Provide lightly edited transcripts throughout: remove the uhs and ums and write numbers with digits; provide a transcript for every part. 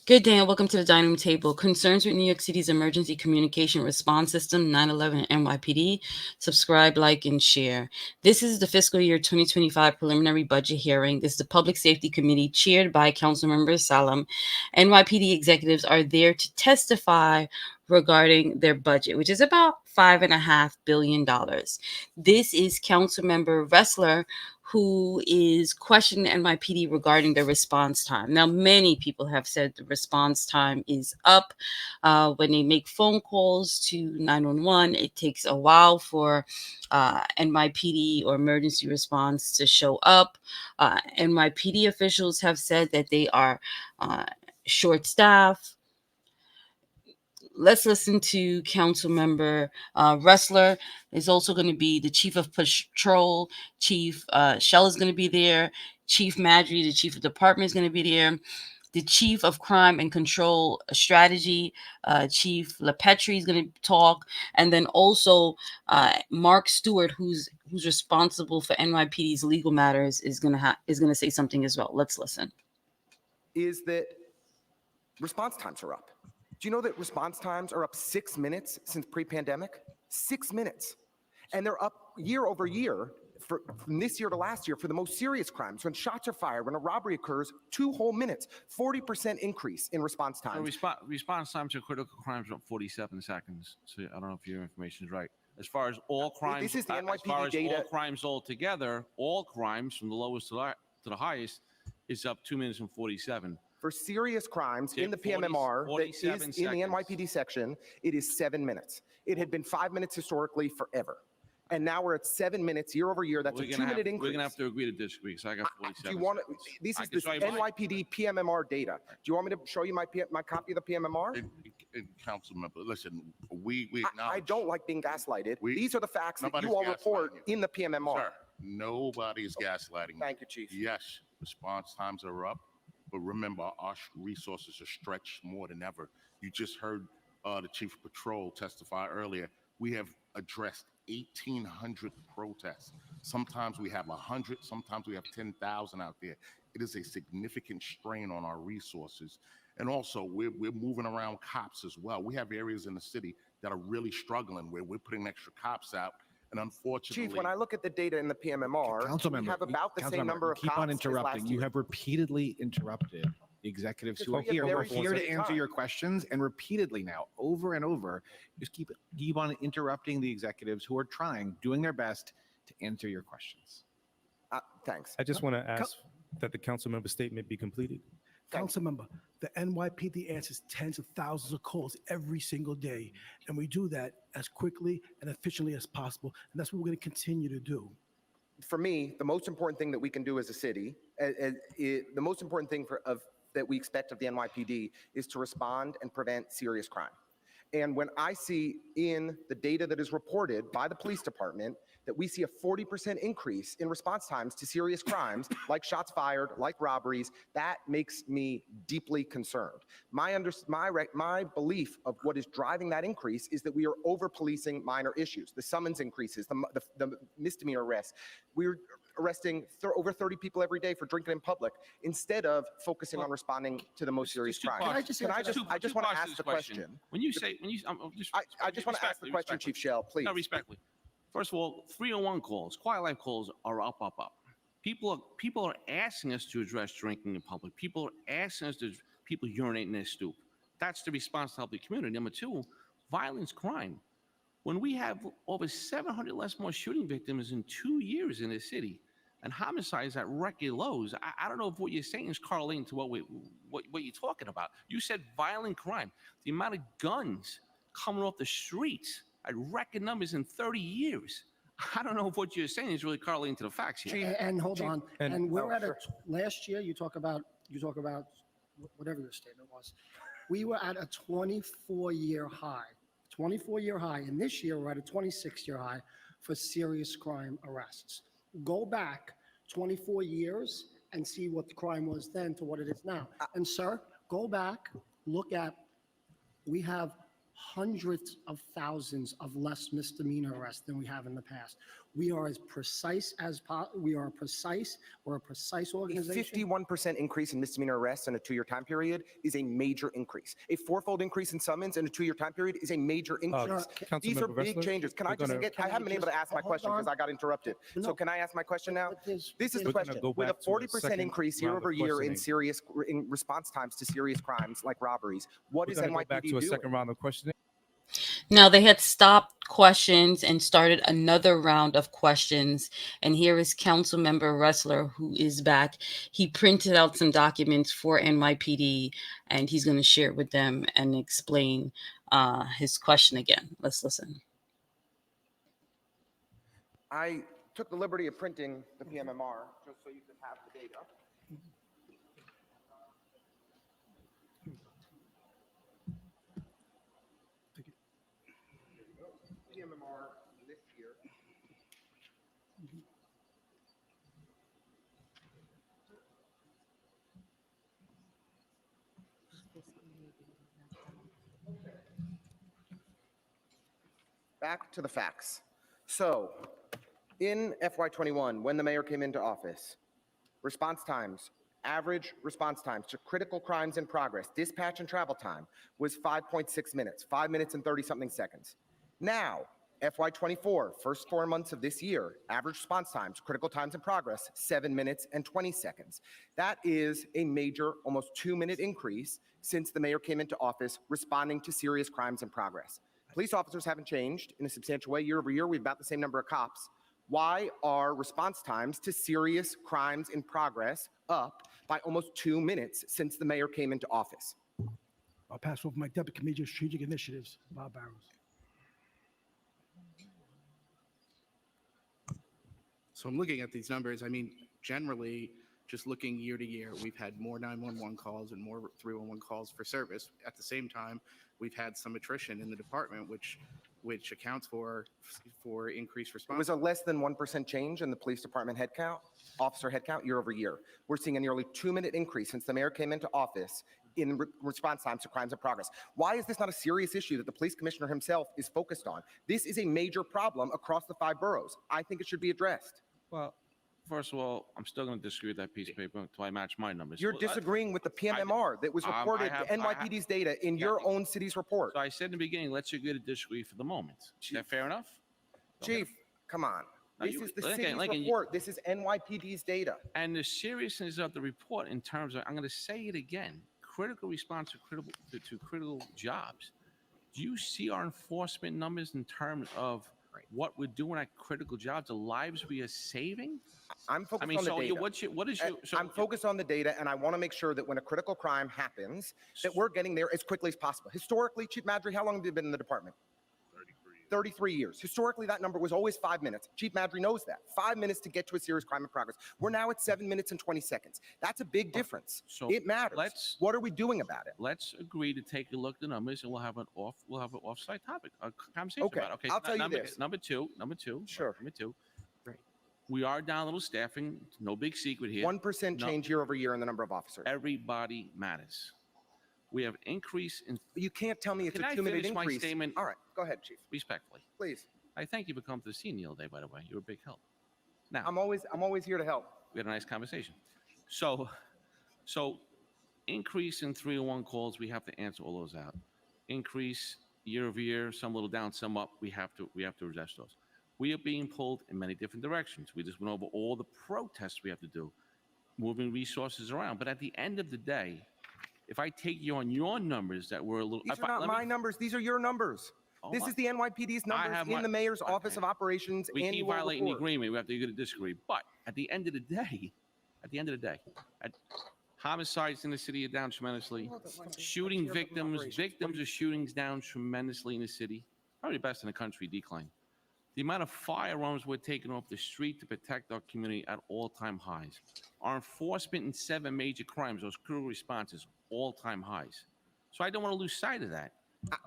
Good day and welcome to the dining room table. Concerns with New York City's emergency communication response system, 9/11 NYPD. Subscribe, like, and share. This is the fiscal year 2025 preliminary budget hearing. This is the Public Safety Committee chaired by Councilmember Salam. NYPD executives are there to testify regarding their budget, which is about $5.5 billion. This is Councilmember Wrestler, who is questioning NYPD regarding the response time. Now, many people have said the response time is up. When they make phone calls to 911, it takes a while for NYPD or emergency response to show up. NYPD officials have said that they are short staffed. Let's listen to Council Member Wrestler. Is also going to be the Chief of Patrol. Chief Shell is going to be there. Chief Madry, the Chief of Department, is going to be there. The Chief of Crime and Control Strategy, Chief LaPetri, is going to talk, and then also Mark Stewart, who's responsible for NYPD's legal matters, is going to say something as well. Let's listen. Is that response times are up. Do you know that response times are up 6 minutes since pre-pandemic? 6 minutes. And they're up year over year from this year to last year for the most serious crimes. When shots are fired, when a robbery occurs, 2 whole minutes, 40% increase in response times. So response times to critical crimes are up 47 seconds. So I don't know if your information is right. As far as all crimes, this is the NYPD as far as data. all crimes altogether, all crimes from the lowest to the highest is up 2 minutes and 47. For serious crimes in the PMMR that is in the NYPD section, it is 7 minutes. It had been 5 minutes historically forever. And now we're at 7 minutes year over year. That's a 2 minute increase. We're going to have to agree to disagree. So I got 47. Do you want to, this is the NYPD PMMR data. Do you want me to show you my copy of the PMMR? Council member, listen, we acknowledge. I don't like being gaslighted. These are the facts that you all report in the PMMR. Sir, nobody's gaslighting. Thank you, Chief. Yes, response times are up. But remember, our resources are stretched more than ever. You just heard the Chief of Patrol testify earlier. We have addressed 1,800 protests. Sometimes we have 100, sometimes we have 10,000 out there. It is a significant strain on our resources. And also, we're moving around cops as well. We have areas in the city that are really struggling where we're putting extra cops out. And unfortunately, Chief, when I look at the data in the PMMR, we have about the same number of cops. Keep on interrupting. You have repeatedly interrupted the executives who are here. We're here to answer your questions, and repeatedly now, over and over, just keep on interrupting the executives who are doing their best to answer your questions. Thanks. I just want to ask that the council member statement be completed. Council member, the NYPD answers tens of thousands of calls every single day, and we do that as quickly and efficiently as possible, and that's what we're going to continue to do. For me, the most important thing that we can do as a city, the most important thing that we expect of the NYPD is to respond and prevent serious crime. And when I see in the data that is reported by the police department that we see a 40% increase in response times to serious crimes like shots fired, like robberies, that makes me deeply concerned. My belief of what is driving that increase is that we are over-policing minor issues. The summons increases, the misdemeanor arrests. We're arresting over 30 people every day for drinking in public instead of focusing on responding to the most serious crimes. I just want to ask the question. I just want to ask the question, Chief Shell, please. No, respectfully. First of all, 301 calls, quiet life calls are up. People are asking us to address drinking in public. People are asking us to people urinate in their stoop. That's the response to help the community. Number two, violence, crime. When we have over 700 less more shooting victims in 2 years in the city, and homicides at record lows, I don't know if what you're saying is correlating to what you're talking about. You said violent crime. The amount of guns coming off the streets at record numbers in 30 years. I don't know if what you're saying is really correlating to the facts here. And hold on. And we're at last year, you talk about whatever your statement was. We were at a 24-year high. 24-year high, and this year we're at a 26-year high for serious crime arrests. Go back 24 years and see what the crime was then to what it is now. And sir, go back, look at, we have hundreds of thousands of less misdemeanor arrests than we have in the past. We are as precise as we are precise. We're a precise A organization. 51% increase in misdemeanor arrests in a 2-year time period is a major increase. A 4-fold increase in summons in a 2-year time period is a major increase. These are Councilmember big Ressler, changes. Can I we're just gonna- get, I Can I haven't been able to just- ask my hold question because on. I got interrupted. No. So can I ask my question now? But this This is the We're gonna question. go With a back to a 40% second increase year round of over year in questioning. in response times to serious crimes like robberies, what We're is going to go back NYPD to a doing? second round of questioning. Now they had stopped questions and started another round of questions. And here is Council Member Ressler, who is back. He printed out some documents for NYPD, and he's going to share it with them and explain his question again. Let's listen. I took the liberty of printing the PMMR just so you could have the data. PMMR this year. Back to the facts. So, in FY21, when the mayor came into office, response times, average response times to critical crimes in progress, dispatch and travel time was 5.6 minutes, 5 minutes and 30-something seconds. Now, FY24, first 4 months of this year, average response times, critical times in progress, 7 minutes and 20 seconds. That is a major, almost 2-minute increase since the mayor came into office responding to serious crimes in progress. Police officers haven't changed in a substantial way. Year over year, we've about the same number of cops. Why are response times to serious crimes in progress up by almost 2 minutes since the mayor came into office? I'll pass over my Deputy Committee of Strategic Initiatives, Bob Barrows. So I'm looking at these numbers. I mean, generally, just looking year to year, we've had more 911 calls and more 311 calls for service. At the same time, we've had some attrition in the department, which accounts for increased It response. was a less than 1% change in the police department headcount, officer headcount year over year. We're seeing a nearly 2-minute increase since the mayor came into office in response times to crimes in progress. Why is this not a serious issue that the police commissioner himself is focused on? This is a major problem across the 5 boroughs. I think it should be addressed. Well, first of all, I'm still going to disagree with that piece of paper until I match my numbers. You're Well, disagreeing with the PMMR that was I reported, have- the NYPD's data in your own city's report. So I said in the beginning, let's agree to disagree for the moment. Is that fair enough? Chief, come on. Now, This you- is the Lincoln, city's Lincoln, you- report. This is NYPD's data. And the seriousness of the report in terms of, I'm going to say it again, critical response to critical jobs. Do you see our enforcement numbers in terms of what we're doing at critical jobs, the lives we are saving? I'm focused I mean, on the so data. what is your, so I'm focused on the data, and I want to make sure that when a critical crime happens, that we're getting there as quickly as possible. Historically, Chief Madry, how long have you been in the department? 33 years. Historically, that number was always 5 minutes. Chief Madry knows that. 5 minutes to get to a serious crime in progress. We're now at 7 minutes and 20 seconds. That's a big difference. So it matters. What are we doing about it? let's agree to take a look at the numbers, and we'll have an off-site topic, a conversation Okay, about it. Okay, I'll tell you number, this. Number two. Sure. Number two. We are down a little staffing. No big secret here. 1% No. change year over year in the number of officers. Everybody matters. We have increase in. You can't tell me it's Can a I 2-minute finish my increase. statement? All right, go ahead, Chief. Respectfully, Please. I thank you for coming to the scene the other day. By the way, you were a big help. Now I'm always here to help. we had a nice conversation. So increase in 301 calls, we have to answer all those out. Increase year over year, some little down, some up. We have to address those. We are being pulled in many different directions. We just went over all the protests we have to do, moving resources around. But at the end of the day, if I take you on your numbers that were a little, These are not my numbers. These are your numbers. This is the NYPD's numbers in the mayor's office of operations we keep annual violating the report. agreement. We have to agree to disagree. But at the end of the day, homicides in the city are down tremendously. Shooting victims of shootings down tremendously in the city. Probably the best in the country, decline. The amount of firearms we're taking off the street to protect our community at all-time highs. Our enforcement in 7 major crimes, those critical responses, all-time highs. So I don't want to lose sight of that.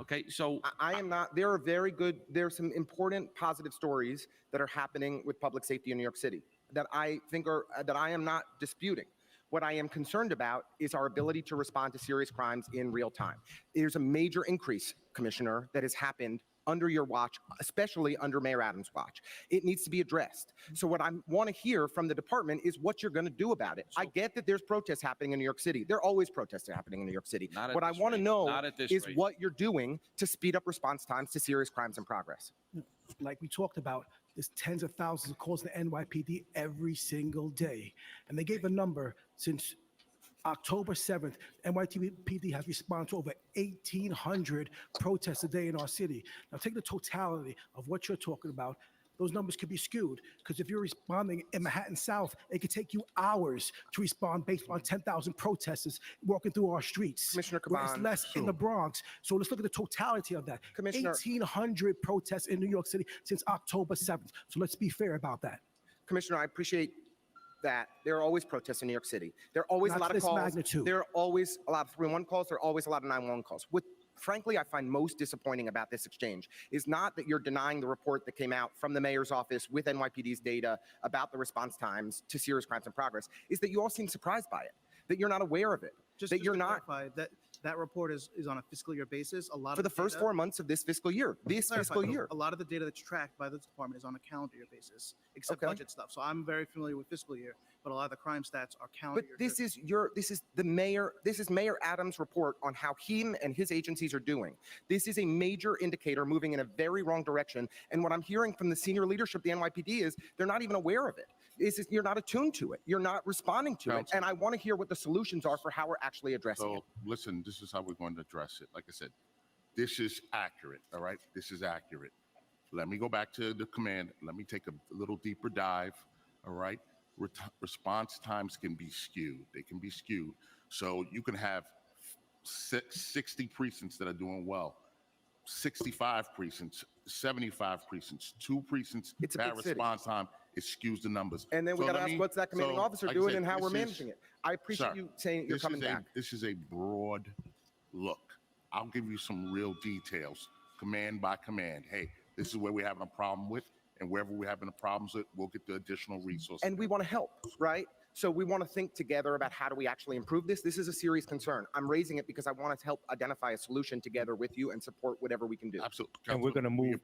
Okay, so I am not. There are some important positive stories that are happening with public safety in New York City that I think that I am not disputing. What I am concerned about is our ability to respond to serious crimes in real time. There's a major increase, Commissioner, that has happened under your watch, especially under Mayor Adams' watch. It needs to be addressed. So what I want to hear from the department is what you're going to do about it. I get that there's protests happening in New York City. There are always protests happening in New York City. Not at What I this want to rate. know Not at this is rate. what you're doing to speed up response times to serious crimes and progress. Like we talked about, there's tens of thousands of calls to NYPD every single day. And they gave a number since October 7th, NYPD has responded to over 1,800 protests a day in our city. Now take the totality of what you're talking about. Those numbers could be skewed because if you're responding in Manhattan South, it could take you hours to respond based on 10,000 protesters walking through our streets. Commissioner Whereas Caban, less in the Bronx. So let's look at the totality of that. Commissioner- 1,800 protests in New York City since October 7th. So let's be fair about that. Commissioner, I appreciate that there are always protests in New York City. There are always Not a lot to of this calls. magnitude. There are always a lot of 311 calls. There are always a lot of 911 calls. What, frankly, I find most disappointing about this exchange is not that you're denying the report that came out from the mayor's office with NYPD's data about the response times to serious crimes and progress, is that you all seem surprised by it, that you're not aware of it, that you're to not. clarify, that report is on a fiscal year basis. A lot For of the first data- 4 months of this fiscal year, this clarify, fiscal though, year. a lot of the data that's tracked by the department is on a calendar year basis, except Okay. budget stuff. So I'm very familiar with fiscal year, but a lot of the crime stats are calendar But year. this is Mayor Adams' report on how him and his agencies are doing. This is a major indicator moving in a very wrong direction. And what I'm hearing from the senior leadership of the NYPD is they're not even aware of it. You're not attuned to it. You're not responding to it. Counsel. And I want to hear what the solutions are for how we're actually addressing it. So listen, this is how we're going to address it. Like I said, this is accurate, all right? This is accurate. Let me go back to the command. Let me take a little deeper dive, all right? Response times can be skewed. They can be skewed. So you can have 60 precincts that are doing well, 65 precincts, 75 precincts, 2 precincts, It's a bad big city. response time. It skews the numbers. And then we So got to let ask me- what's that commanding so, officer like I doing said, and how we're this is- managing it. I appreciate Sir, you saying you're coming back. This is a broad look. I'll give you some real details, command by command. Hey, this is where we're having a problem with, and wherever we're having the problems with, we'll get the additional resources. And we want to help, right? So we want to think together about how do we actually improve this. This is a serious concern. I'm raising it because I want to help identify a solution together with you and support whatever we can do. Absolutely. And we're going to We move